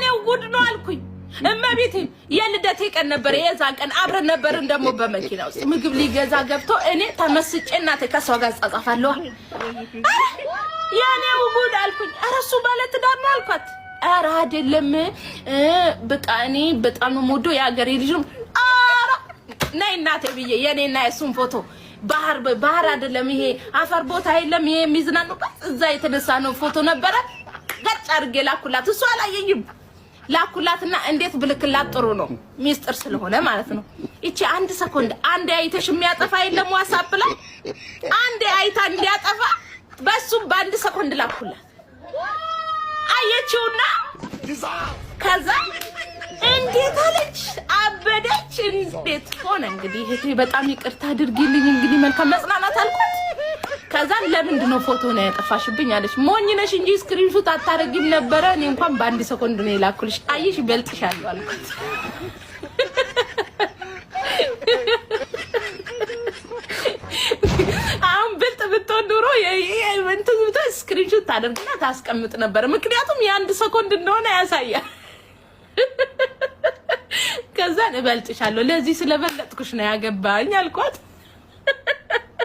የኔው ጉድ ነው አልኩኝ እመቤቴ የልደቴ ቀን ነበር የዛን ቀን አብረን ነበር እንደሞ በመኪና ውስጥ ምግብ ሊገዛ ገብቶ እኔ ተመስጬ እናቴ ከሷ ጋር ጻጻፋለሁ የኔው ጉድ አልኩኝ አረሱ ባለት ዳር ነው አልኳት አራ አይደለም በቃ እኔ በጣም ሞዶ ያገሬ ልጅ ነው አራ ነይ እናቴ ብዬ የኔና የሱን ፎቶ ባህር አይደለም ይሄ አፈር ቦታ አይደለም ይሄ ሚዝናኑበት እዛ የተነሳ ነው ፎቶ ነበር ገጭ አድርጌ ላኩላት እሷ አላየኝም ላኩላትና እንዴት ብልክላት ጥሩ ነው ሚስጥር ስለሆነ ማለት ነው እቺ አንድ ሰኮንድ አንድ አይተሽ የሚያጠፋ የለም ዋትስአፕ ላይ አንድ አይታ እንዲያጠፋ በሱ በአንድ ሰኮንድ ላኩላት አየችውና ከዛ እንዴት አለች አበደች እንዴት ሆነ እንግዲህ እህቴ በጣም ይቅርታ አድርጊልኝ እንግዲህ መልካም መጽናናት አልኳት ከዛ ለምንድን ነው ፎቶ ነው ያጠፋሽብኝ አለች ሞኝ ነሽ እንጂ ስክሪንሾት አታረጊም ነበር እኔ እንኳን በአንድ ሰኮንድ ነው የላኩልሽ አየሽ በልጥሻለሁ አልኳት አሁን ብልጥ ብትሆን ኑሮ እንትን ስክሪንሾት ታደርግና ታስቀምጥ ነበር ምክንያቱም የአንድ ሰኮንድ እንደሆነ ያሳያል ከዛ እበልጥሻለሁ ለዚህ ስለበለጥኩሽ ነው ያገባኝ አልኳት